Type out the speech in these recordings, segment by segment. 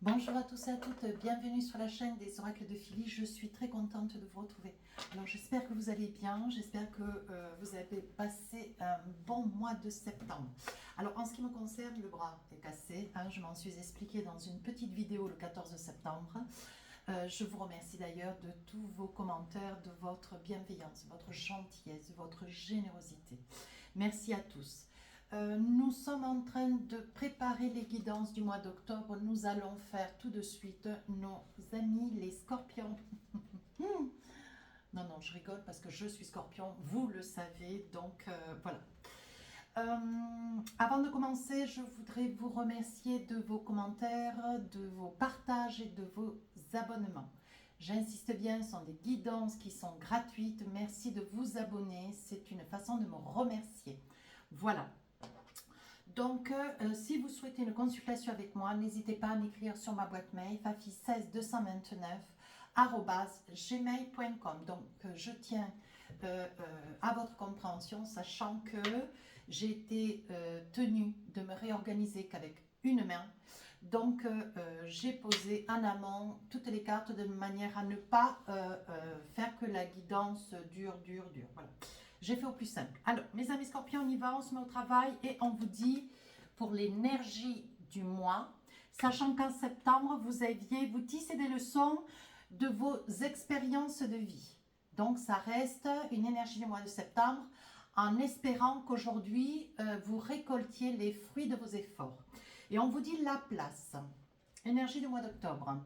Bonjour à tous et à toutes, bienvenue sur la chaîne des oracles de Philly. Je suis très contente de vous retrouver. Alors j'espère que vous allez bien, j'espère que vous avez passé un bon mois de septembre. Alors en ce qui me concerne, le bras est cassé, je m'en suis expliqué dans une petite vidéo le 14 septembre. Je vous remercie d'ailleurs de tous vos commentaires, de votre bienveillance, votre gentillesse, votre générosité. Merci à tous. Nous sommes en train de préparer les guidances du mois d'octobre. Nous allons faire tout de suite nos amis les scorpions. Non, non, je rigole parce que je suis scorpion, vous le savez, donc voilà. Avant de commencer, je voudrais vous remercier de vos commentaires, de vos partages et de vos abonnements. J'insiste bien, ce sont des guidances qui sont gratuites. Merci de vous abonner, c'est une façon de me remercier. Voilà. Donc, si vous souhaitez une consultation avec moi, n'hésitez pas à m'écrire sur ma boîte mail fafi16229@gmail.com. Donc, je tiens à votre compréhension, sachant que j'ai été tenue de me réorganiser qu'avec une main. Donc, j'ai posé en amont toutes les cartes de manière à ne pas faire que la guidance dure. Voilà. J'ai fait au plus simple. Alors, mes amis scorpions, on y va, on se met au travail et on vous dit pour l'énergie du mois, sachant qu'en septembre, vous tissez des leçons de vos expériences de vie. Donc, ça reste une énergie du mois de septembre en espérant qu'aujourd'hui, vous récoltiez les fruits de vos efforts. Et on vous dit la place. Énergie du mois d'octobre.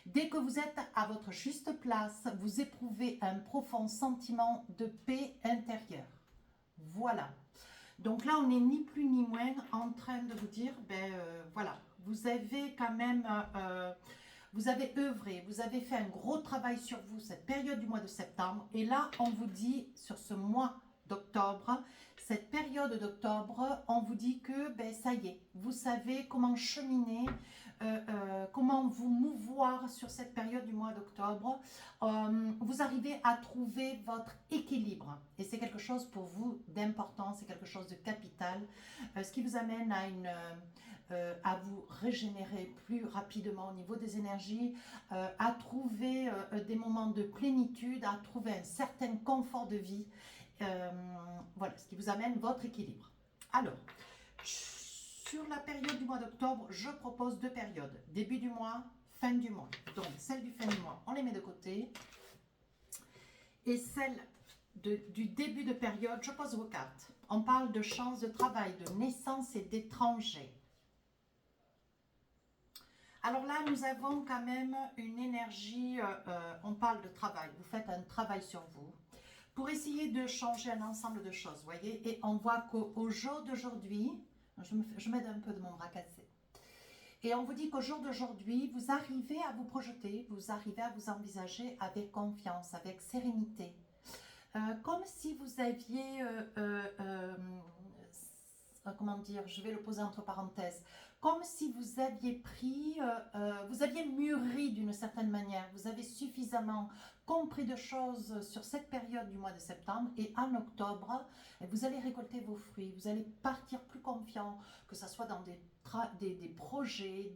Dès que vous êtes à votre juste place, vous éprouvez un profond sentiment de paix intérieure. Voilà. Donc là, on n'est ni plus ni moins en train de vous dire, voilà, vous avez quand même, vous avez œuvré, vous avez fait un gros travail sur vous cette période du mois de septembre. Et là, on vous dit sur ce mois d'octobre, cette période d'octobre, on vous dit que ça y est, vous savez comment cheminer, comment vous mouvoir sur cette période du mois d'octobre. Vous arrivez à trouver votre équilibre et c'est quelque chose pour vous d'important, c'est quelque chose de capital, ce qui vous amène à vous régénérer plus rapidement au niveau des énergies, à trouver des moments de plénitude, à trouver un certain confort de vie. Voilà, ce qui vous amène votre équilibre. Alors, sur la période du mois d'octobre, je propose deux périodes. Début du mois, fin du mois. Donc, celle du fin du mois, on les met de côté. Et celle du début de période, je pose vos cartes. On parle de chance de travail, de naissance et d'étranger. Alors là, nous avons quand même une énergie, on parle de travail. Vous faites un travail sur vous pour essayer de changer un ensemble de choses, voyez. Et on voit qu'au jour d'aujourd'hui, je m'aide un peu de mon bras cassé. Et on vous dit qu'au jour d'aujourd'hui, vous arrivez à vous projeter, vous arrivez à vous envisager avec confiance, avec sérénité. Comme si vous aviez, comment dire, je vais le poser entre parenthèses, comme si vous aviez pris, vous aviez mûri d'une certaine manière, vous avez suffisamment compris de choses sur cette période du mois de septembre et en octobre, vous allez récolter vos fruits, vous allez partir plus confiant, que ce soit dans des projets,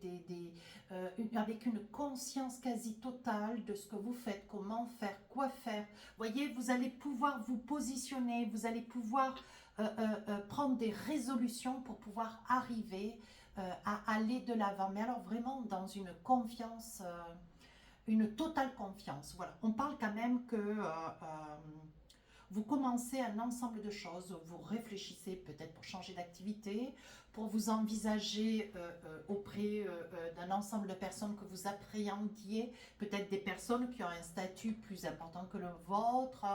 avec une conscience quasi totale de ce que vous faites, comment faire, quoi faire. Voyez, vous allez pouvoir vous positionner, vous allez pouvoir prendre des résolutions pour pouvoir arriver à aller de l'avant. Mais alors vraiment dans une confiance, une totale confiance. Voilà, on parle quand même que vous commencez un ensemble de choses, vous réfléchissez peut-être pour changer d'activité, pour vous envisager auprès d'un ensemble de personnes que vous appréhendiez, peut-être des personnes qui ont un statut plus important que le vôtre.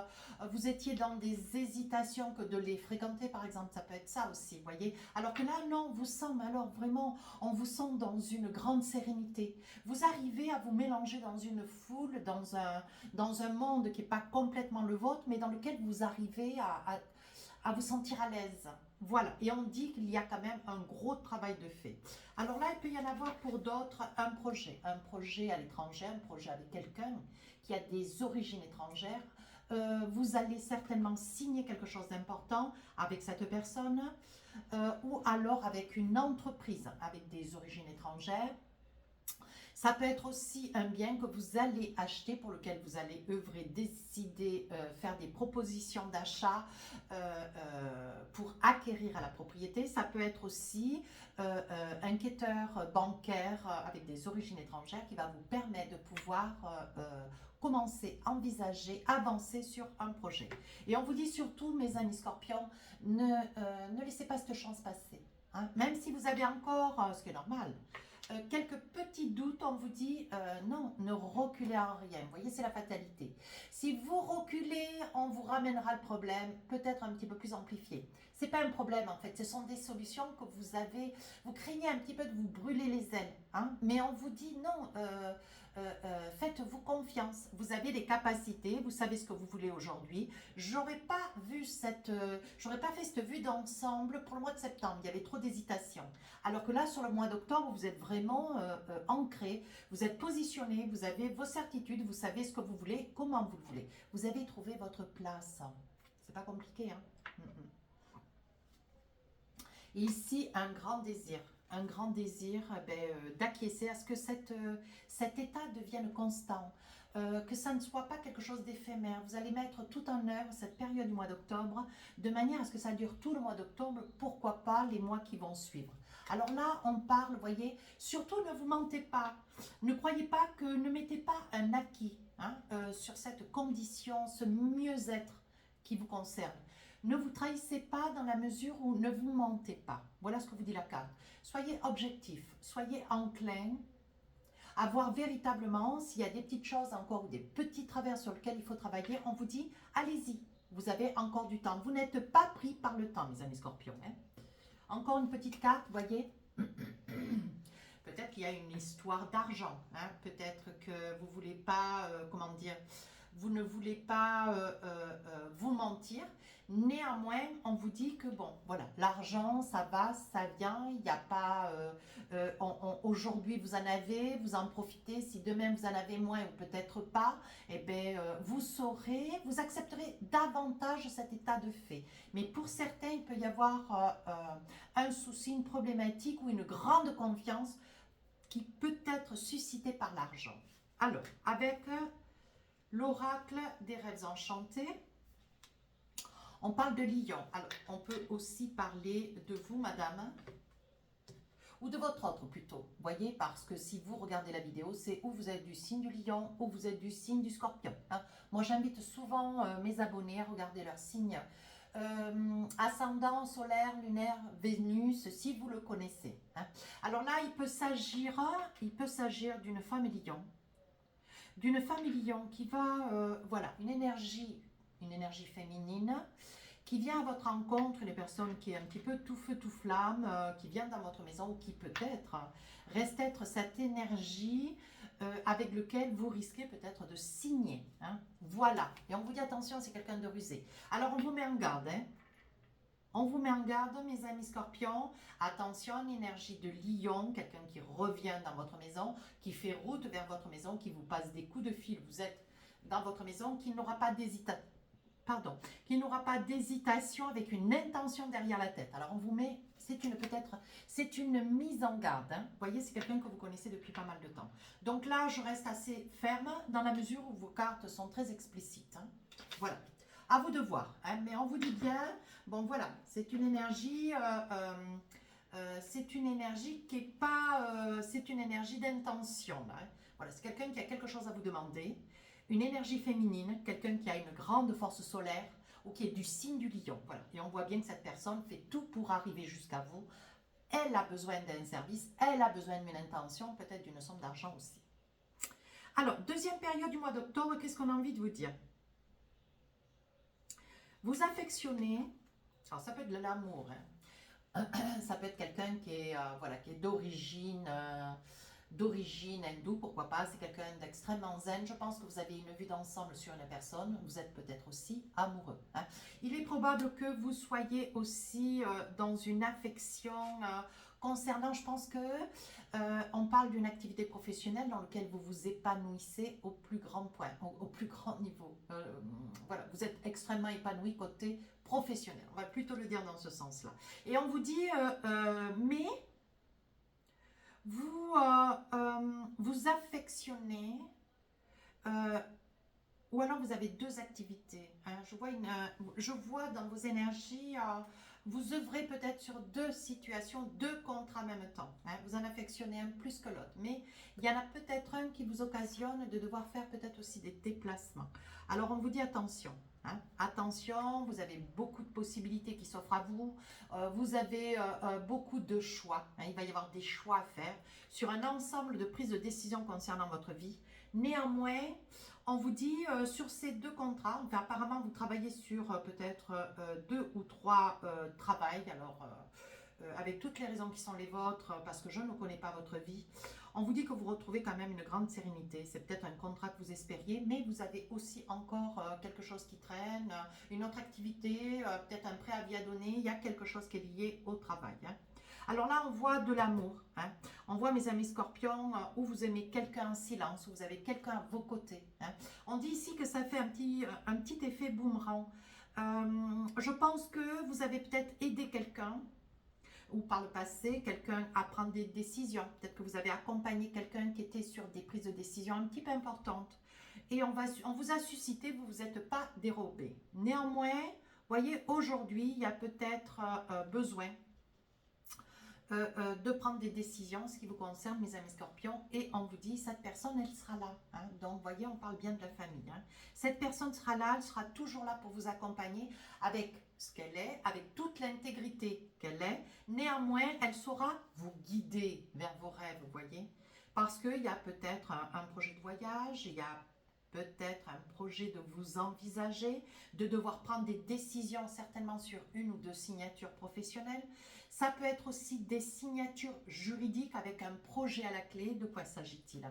Vous étiez dans des hésitations que de les fréquenter, par exemple, ça peut être ça aussi, voyez. Alors que là, non, on vous sent, alors vraiment, on vous sent dans une grande sérénité. Vous arrivez à vous mélanger dans une foule, dans un monde qui n'est pas complètement le vôtre, mais dans lequel vous arrivez à vous sentir à l'aise. Voilà, et on dit qu'il y a quand même un gros travail de fait. Alors là, il peut y en avoir pour d'autres un projet à l'étranger, un projet avec quelqu'un qui a des origines étrangères. Vous allez certainement signer quelque chose d'important avec cette personne ou alors avec une entreprise avec des origines étrangères. Ça peut être aussi un bien que vous allez acheter, pour lequel vous allez œuvrer, décider, faire des propositions d'achat pour acquérir à la propriété. Ça peut être aussi un quêteur bancaire avec des origines étrangères qui va vous permettre de pouvoir commencer, envisager, avancer sur un projet. Et on vous dit surtout, mes amis scorpions, ne laissez pas cette chance passer. Hein. Même si vous avez encore, ce qui est normal, quelques petits doutes, on vous dit non, ne reculez en rien. Vous voyez, c'est la fatalité. Si vous reculez, on vous ramènera le problème, peut-être un petit peu plus amplifié. C'est pas un problème en fait, ce sont des solutions que vous avez. Vous craignez un petit peu de vous brûler les ailes, hein, mais on vous dit non. Faites-vous confiance. Vous avez des capacités, vous savez ce que vous voulez aujourd'hui. J'aurais pas fait cette vue d'ensemble pour le mois de septembre. Il y avait trop d'hésitation. Alors que là, sur le mois d'octobre, vous êtes vraiment ancré, vous êtes positionné, vous avez vos certitudes, vous savez ce que vous voulez, comment vous le voulez. Vous avez trouvé votre place. C'est pas compliqué, hein. Et ici, un grand désir d'acquiescer à ce que cet état devienne constant, que ça ne soit pas quelque chose d'éphémère. Vous allez mettre tout en œuvre cette période du mois d'octobre, de manière à ce que ça dure tout le mois d'octobre, pourquoi pas les mois qui vont suivre. Alors là, on parle, vous voyez, surtout ne vous mentez pas, ne croyez pas que, ne mettez pas un acquis sur cette condition, ce mieux-être qui vous concerne. Ne vous trahissez pas dans la mesure où ne vous mentez pas. Voilà ce que vous dit la carte. Soyez objectif, soyez enclin à voir véritablement s'il y a des petites choses encore ou des petits travers sur lesquels il faut travailler. On vous dit, allez-y, vous avez encore du temps. Vous n'êtes pas pris par le temps, mes amis scorpions. Hein. Encore une petite carte, vous voyez. Peut-être qu'il y a une histoire d'argent. Hein. Peut-être que vous voulez pas, vous ne voulez pas vous mentir. Néanmoins, on vous dit que bon, voilà, l'argent, ça va, ça vient, il n'y a pas, aujourd'hui vous en avez, vous en profitez, si demain vous en avez moins ou peut-être pas, eh bien, vous accepterez davantage cet état de fait. Mais pour certains, il peut y avoir un souci, une problématique ou une grande confiance qui peut être suscitée par l'argent. Alors, avec l'oracle des rêves enchantés, on parle de lion. Alors, on peut aussi parler de vous, madame, ou de votre autre plutôt. Vous voyez, parce que si vous regardez la vidéo, c'est où vous êtes du signe du lion, ou vous êtes du signe du scorpion. Hein. Moi, j'invite souvent mes abonnés à regarder leur signe ascendant, solaire, lunaire, Vénus, si vous le connaissez. Hein. Alors là, il peut s'agir d'une femme lion. D'une femme lion qui va, voilà, une énergie féminine, qui vient à votre rencontre, une personne qui est un petit peu tout feu, tout flamme, qui vient dans votre maison, ou qui peut-être reste être cette énergie avec lequel vous risquez peut-être de signer. Hein. Voilà. Et on vous dit attention, c'est quelqu'un de rusé. Alors on vous met en garde. Hein. On vous met en garde, mes amis scorpions. Attention, une énergie de lion, quelqu'un qui revient dans votre maison, qui fait route vers votre maison, qui vous passe des coups de fil. Vous êtes dans votre maison, qui n'aura pas d'hésitation. Qui n'aura pas d'hésitation avec une intention derrière la tête. Alors on vous met, c'est une mise en garde. Hein. Vous voyez, c'est quelqu'un que vous connaissez depuis pas mal de temps. Donc là, je reste assez ferme dans la mesure où vos cartes sont très explicites. Hein. Voilà, à vous de voir. Hein. Mais on vous dit bien, bon voilà, c'est une énergie, qui est pas, c'est une énergie d'intention. Hein. Voilà, c'est quelqu'un qui a quelque chose à vous demander. Une énergie féminine, quelqu'un qui a une grande force solaire ou qui est du signe du lion. Voilà. Et on voit bien que cette personne fait tout pour arriver jusqu'à vous. Elle a besoin d'un service, elle a besoin d'une intention, peut-être d'une somme d'argent aussi. Alors, deuxième période du mois d'octobre, qu'est-ce qu'on a envie de vous dire? Vous affectionnez, alors ça peut être de l'amour, hein. Ça peut être quelqu'un qui est, qui est d'origine hindoue, pourquoi pas, c'est quelqu'un d'extrêmement zen. Je pense que vous avez une vue d'ensemble sur une personne, vous êtes peut-être aussi amoureux. Hein. Il est probable que vous soyez aussi dans une affection concernant, je pense que on parle d'une activité professionnelle dans laquelle vous vous épanouissez au plus grand point, au plus grand niveau. Voilà, vous êtes extrêmement épanoui côté professionnel, on va plutôt le dire dans ce sens-là. Et on vous dit, mais vous affectionner, euh, ou alors vous avez deux activités. Hein. Je vois dans vos énergies, vous œuvrez peut-être sur deux situations, deux contrats en même temps. Hein. Vous en affectionnez un plus que l'autre. Mais il y en a peut-être un qui vous occasionne de devoir faire peut-être aussi des déplacements. Alors on vous dit attention. Hein. Attention, vous avez beaucoup de possibilités qui s'offrent à vous. Vous avez beaucoup de choix. Hein. Il va y avoir des choix à faire sur un ensemble de prises de décision concernant votre vie. Néanmoins, on vous dit sur ces deux contrats, enfin, apparemment vous travaillez sur peut-être deux ou trois travails, alors avec toutes les raisons qui sont les vôtres, parce que je ne connais pas votre vie, on vous dit que vous retrouvez quand même une grande sérénité. C'est peut-être un contrat que vous espériez, mais vous avez aussi encore quelque chose qui traîne, une autre activité, peut-être un préavis à donner, il y a quelque chose qui est lié au travail. Hein. Alors là, on voit de l'amour. Hein. On voit, mes amis scorpions, où vous aimez quelqu'un en silence, où vous avez quelqu'un à vos côtés. Hein. On dit ici que ça fait un petit effet boomerang. Je pense que vous avez peut-être aidé quelqu'un, ou par le passé, quelqu'un à prendre des décisions. Peut-être que vous avez accompagné quelqu'un qui était sur des prises de décision un petit peu importantes. Et on vous a suscité, vous ne vous êtes pas dérobé. Néanmoins, voyez, aujourd'hui, il y a peut-être besoin de prendre des décisions, ce qui vous concerne, mes amis scorpions, et on vous dit, cette personne, elle sera là. Hein. Donc, voyez, on parle bien de la famille. Hein. Cette personne sera là, elle sera toujours là pour vous accompagner avec ce qu'elle est, avec toute l'intégrité qu'elle est. Néanmoins, elle saura vous guider vers vos rêves, vous voyez. Parce qu'il y a peut-être un projet de voyage, il y a peut-être un projet de vous envisager, de devoir prendre des décisions certainement sur une ou deux signatures professionnelles. Ça peut être aussi des signatures juridiques avec un projet à la clé. De quoi s'agit-il?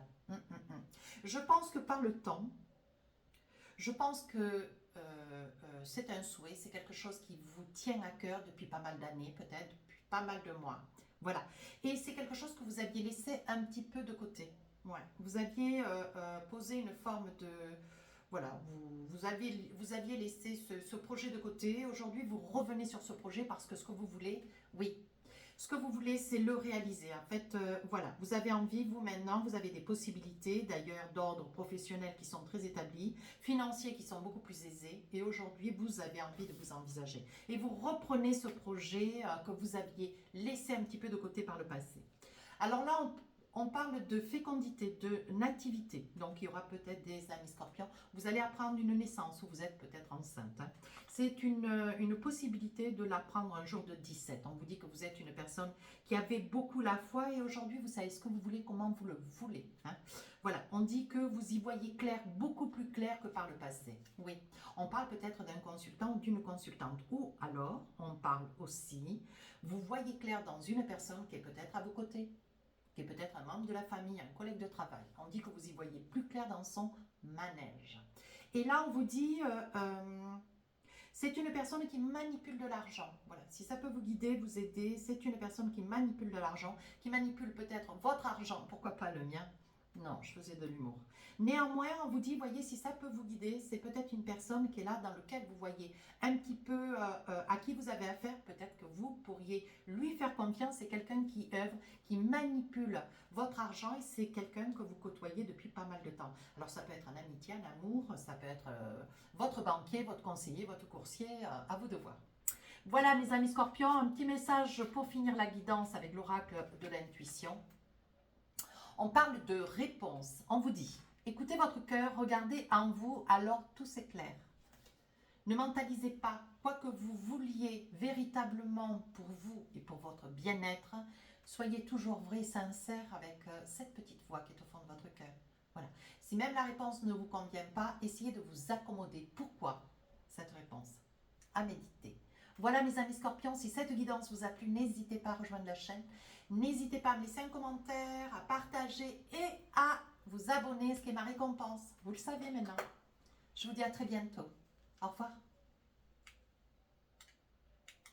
Je pense que par le temps, je pense que c'est un souhait, c'est quelque chose qui vous tient à cœur depuis pas mal d'années, peut-être depuis pas mal de mois. Voilà. Et c'est quelque chose que vous aviez laissé un petit peu de côté. Ouais. Vous aviez posé une forme de... Voilà, vous aviez laissé ce projet de côté. Aujourd'hui, vous revenez sur ce projet parce que ce que vous voulez, oui, ce que vous voulez, c'est le réaliser. En fait, voilà, vous avez envie, vous maintenant, vous avez des possibilités, d'ailleurs, d'ordre professionnel qui sont très établies, financiers qui sont beaucoup plus aisés. Et aujourd'hui, vous avez envie de vous envisager. Et vous reprenez ce projet que vous aviez laissé un petit peu de côté par le passé. Alors là, on parle de fécondité, de nativité. Donc, il y aura peut-être des amis scorpions. Vous allez apprendre une naissance ou vous êtes peut-être enceinte. Hein. C'est une possibilité de l'apprendre un jour de 17. On vous dit que vous êtes une personne qui avait beaucoup la foi et aujourd'hui, vous savez ce que vous voulez, comment vous le voulez. Hein. Voilà, on dit que vous y voyez clair, beaucoup plus clair que par le passé. Oui, on parle peut-être d'un consultant ou d'une consultante. Ou alors, on parle aussi, vous voyez clair dans une personne qui est peut-être à vos côtés, qui est peut-être un membre de la famille, un collègue de travail. On dit que vous y voyez plus clair dans son manège. Et là, on vous dit, c'est une personne qui manipule de l'argent. Voilà, si ça peut vous guider, vous aider, c'est une personne qui manipule de l'argent, qui manipule peut-être votre argent, pourquoi pas le mien? Non, je faisais de l'humour. Néanmoins, on vous dit, voyez, si ça peut vous guider, c'est peut-être une personne qui est là dans laquelle vous voyez un petit peu à qui vous avez affaire. Peut-être que vous pourriez lui faire confiance. C'est quelqu'un qui œuvre, qui manipule votre argent et c'est quelqu'un que vous côtoyez depuis pas mal de temps. Alors, ça peut être un amitié, un amour, ça peut être votre banquier, votre conseiller, votre coursier, à vous de voir. Voilà, mes amis scorpions, un petit message pour finir la guidance avec l'oracle de l'intuition. On parle de réponse. On vous dit, écoutez votre cœur, regardez en vous, alors tout s'éclaire. Ne mentalisez pas, quoi que vous vouliez véritablement pour vous et pour votre bien-être, soyez toujours vrai et sincère avec cette petite voix qui est au fond de votre cœur. Voilà. Si même la réponse ne vous convient pas, essayez de vous accommoder. Pourquoi cette réponse? À méditer. Voilà mes amis scorpions, si cette guidance vous a plu, n'hésitez pas à rejoindre la chaîne. N'hésitez pas à me laisser un commentaire, à partager et à vous abonner, ce qui est ma récompense. Vous le savez maintenant. Je vous dis à très bientôt. Au revoir.